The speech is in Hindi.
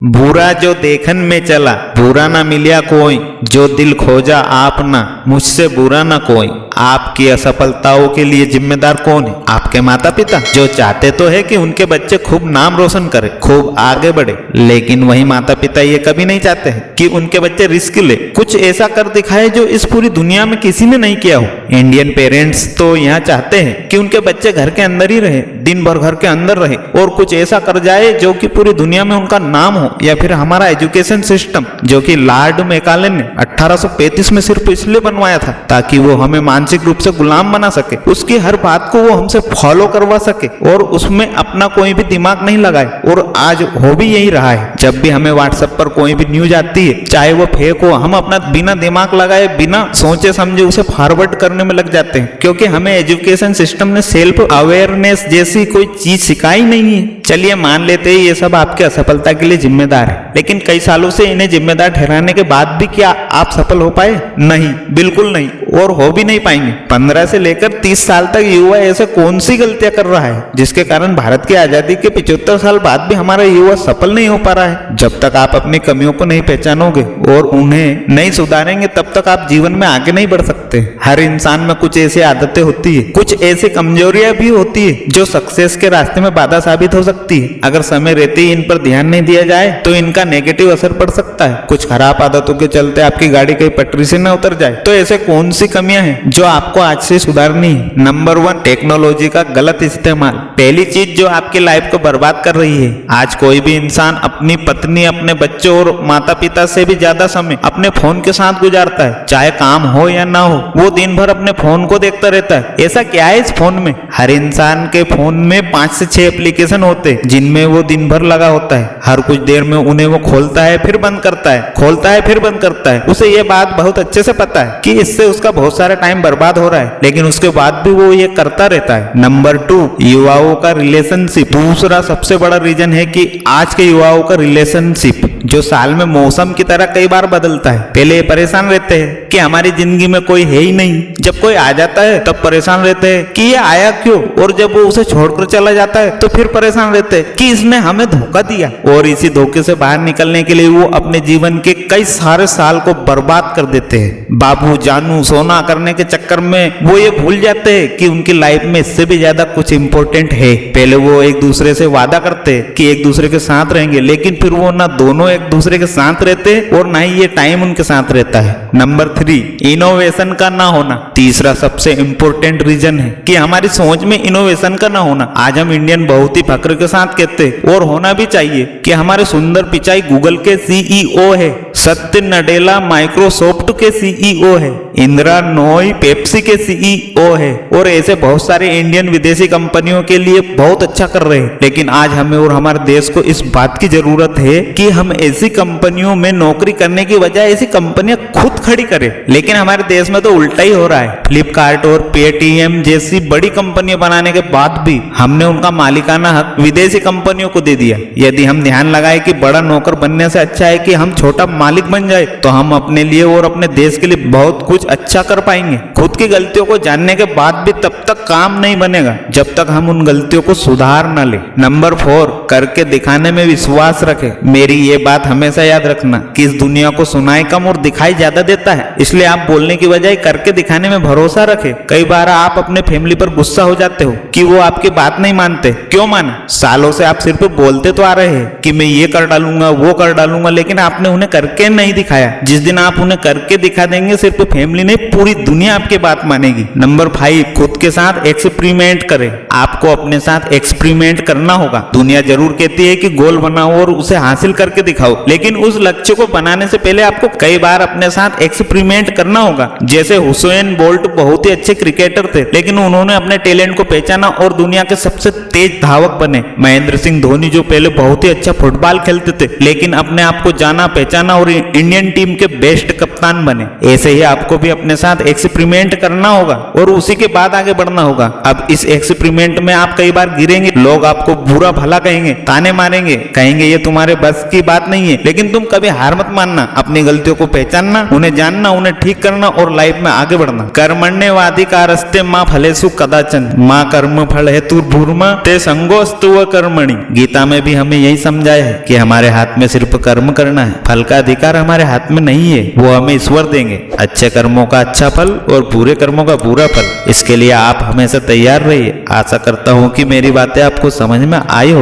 बुरा जो देखन में चला, बुरा ना मिलिया कोई, जो दिल खोजा आपना, मुझसे बुरा ना कोई। आपकी असफलताओं के लिए जिम्मेदार कौन है? आपके माता पिता, जो चाहते तो है कि उनके बच्चे खूब नाम रोशन करें, खूब आगे बढ़े, लेकिन वही माता पिता ये कभी नहीं चाहते हैं कि उनके बच्चे रिस्क ले, कुछ ऐसा कर दिखाए जो इस पूरी दुनिया में किसी ने नहीं किया हो। इंडियन पेरेंट्स तो यहाँ चाहते हैं कि उनके बच्चे घर के अंदर ही रहे, दिन भर घर के अंदर रहे और कुछ ऐसा कर जाए जो कि पूरी दुनिया में उनका नाम हो। या फिर हमारा एजुकेशन सिस्टम, जो कि लॉर्ड मैकाले ने 1835 में सिर्फ इसलिए बनवाया था ताकि वो हमें मानसिक रूप से गुलाम बना सके, उसकी हर बात को वो हमसे फॉलो करवा सके और उसमें अपना कोई भी दिमाग नहीं लगाए। और आज हो भी यही रहा है। जब भी हमें व्हाट्सएप पर कोई भी न्यूज आती है, चाहे वो फेक हो, हम अपना बिना दिमाग लगाए, बिना सोचे समझे उसे फॉरवर्ड करने में लग जाते हैं, क्योंकि हमें एजुकेशन सिस्टम ने सेल्फ अवेयरनेस जैसी कोई चीज सिखाई नहीं है। चलिए मान लेते हैं ये सब आपके असफलता के लिए जिम्मेदार है, लेकिन कई सालों से इन्हें जिम्मेदार ठहराने के बाद भी क्या आप सफल हो पाए? नहीं, बिल्कुल नहीं, और हो भी नहीं पाएंगे। 15 से लेकर 30 साल तक युवा ऐसे कौन सी गलतियां कर रहा है जिसके कारण भारत की आजादी के 75 साल बाद भी हमारा युवा सफल नहीं हो पा रहा है? जब तक आप अपनी कमियों को नहीं पहचानोगे और उन्हें नहीं सुधारेंगे, तब तक आप जीवन में आगे नहीं बढ़ सकते। हर इंसान में कुछ ऐसी आदतें होती है, कुछ ऐसी कमजोरियां भी होती है जो सक्सेस के रास्ते में बाधा साबित हो सकती है। अगर समय रहते ही इन पर ध्यान नहीं दिया जाए तो इनका नेगेटिव असर पड़ सकता है। कुछ खराब आदतों के चलते आपकी गाड़ी कहीं पटरी से न उतर जाए, तो ऐसे कौन सी कमियां हैं जो आपको आज से सुधारनी है? नंबर 1, टेक्नोलॉजी का गलत इस्तेमाल। पहली चीज जो आपकी लाइफ को बर्बाद कर रही है। आज कोई भी इंसान अपनी पत्नी, अपने बच्चों और माता पिता से भी ज्यादा समय अपने फोन के साथ गुजारता है। चाहे काम हो या ना हो, वो दिन भर अपने फोन को देखता रहता है। ऐसा क्या है इस फोन में? हर इंसान के फोन में 5 से 6 एप्लीकेशन होते हैं जिनमें वो दिन भर लगा होता है। हर कुछ देर में उन्हें वो खोलता है, फिर बंद करता है, खोलता है, फिर बंद करता है। उसे ये बात बहुत अच्छे से पता है कि इससे उसका बहुत सारा टाइम बर्बाद हो रहा है, लेकिन उसके बाद भी वो ये करता रहता है। नंबर 2, युवाओं का रिलेशनशिप। दूसरा सबसे बड़ा रीजन है कि आज के युवाओं का रिलेशनशिप, जो साल में मौसम की तरह कई बार बदलता है। पहले ये परेशान रहते हैं कि हमारी जिंदगी में कोई है ही नहीं, जब कोई आ जाता है तब परेशान रहते हैं कि ये आया क्यों, और जब वो उसे छोड़कर चला जाता है तो फिर परेशान रहते हैं कि इसने हमें धोखा दिया। और इसी धोखे से बाहर निकलने के लिए वो अपने जीवन के कई सारे साल को बर्बाद कर देते हैं। बाबू जानू सोना करने के चक्कर में वो ये भूल जाते हैं कि उनकी लाइफ में इससे भी ज्यादा कुछ इंपॉर्टेंट है। पहले वो एक दूसरे से वादा करते हैं कि एक दूसरे के साथ रहेंगे, लेकिन फिर वो ना दोनों एक दूसरे के साथ रहते हैं और ना ही ये टाइम उनके साथ रहता है। नंबर 3, इनोवेशन का ना होना। तीसरा सबसे इंपॉर्टेंट रीजन है कि हमारी सोच में इनोवेशन का ना होना। आज हम इंडियन बहुत ही फक्र के साथ कहते हैं, और होना भी चाहिए, कि हमारे सुंदर पिचाई गूगल के सीईओ है, सत्य नडेला माइक्रोसॉफ्ट के सीईओ है, इंदिरा नोई पेप्सी के सीईओ है, और ऐसे बहुत सारे इंडियन विदेशी कंपनियों के लिए बहुत अच्छा कर रहे हैं। लेकिन आज हमें और हमारे देश को इस बात की जरूरत है कि हम ऐसी कंपनियों में नौकरी करने की बजाय ऐसी कंपनियां खुद खड़ी करें। लेकिन हमारे देश में तो उल्टा ही हो रहा है। फ्लिपकार्ट और पेटीएम जैसी बड़ी कंपनियां बनाने के बाद भी हमने उनका मालिकाना हक विदेशी कंपनियों को दे दिया। यदि हम ध्यान लगाए कि बड़ा नौकर बनने से अच्छा है कि हम छोटा मालिक बन जाए, तो हम अपने लिए और अपने देश के लिए बहुत कुछ अच्छा कर पाएंगे। खुद की गलतियों को जानने के बाद भी तब तक काम नहीं बनेगा जब तक हम उन गलतियों को सुधार न ले। नंबर 4, करके दिखाने में विश्वास रखें। मेरी ये बात हमेशा याद रखना कि इस दुनिया को सुनाई कम और दिखाई ज्यादा देता है, इसलिए आप बोलने की बजाय करके दिखाने में भरोसा रखें। कई बार आप अपने फैमिली पर गुस्सा हो जाते हो कि वो आपकी बात नहीं मानते। क्यों माने? सालों से आप सिर्फ बोलते तो आ रहे हैं कि मैं ये कर डालूंगा, वो कर डालूंगा, लेकिन आपने उन्हें करके नहीं दिखाया। जिस दिन आप उन्हें करके दिखा देंगे, सिर्फ फैमिली नहीं पूरी दुनिया आपकी बात मानेगी। नंबर 5, खुद के साथ एक्सपेरिमेंट करें। आपको अपने साथ एक्सपेरिमेंट करना होगा। दुनिया जरूर कहती है कि गोल बनाओ और उसे हासिल करके दिखाओ, लेकिन उस लक्ष्य को बनाने से पहले आपको कई बार अपने साथ एक्सपेरिमेंट करना होगा। जैसे हुसैन बोल्ट बहुत ही अच्छे क्रिकेटर थे, लेकिन उन्होंने अपने टैलेंट को पहचाना और दुनिया के सबसे तेज धावक बने। महेंद्र सिंह धोनी जो पहले बहुत ही अच्छा फुटबॉल खेलते थे, लेकिन अपने आप को जाना, पहचाना और इंडियन टीम के बेस्ट कप्तान बने। ऐसे ही आपको भी अपने साथ एक्सपेरिमेंट करना होगा और उसी के बाद आगे बढ़ना होगा। अब इस एक्सपेरिमेंट में आप कई बार गिरेंगे, लोग आपको बुरा भला कहेंगे, ताने मारेंगे, कहेंगे ये तुम्हारे बस की बात नहीं है, लेकिन तुम कभी हार मत मानना, अपनी गलतियों को पहचानना, उन्हें जानना, उन्हें ठीक करना और लाइफ में आगे बढ़ना। कर्मण्येवाधिकारस्ते मां फलेषु कदाचन मां कर्म फल हेतु भूर्मा ते संगोस्तु व कर्मणि। गीता में भी हमें यही समझाया है कि हमारे हाथ में सिर्फ कर्म करना है, फल का अधिकार हमारे हाथ में नहीं है, वो हमें ईश्वर देंगे। अच्छे कर्मों का अच्छा फल और बुरे कर्मों का बुरा फल। इसके लिए आप हमेशा तैयार रहिए। आशा करता हूँ कि मेरी बातें आपको समझ में आई हो।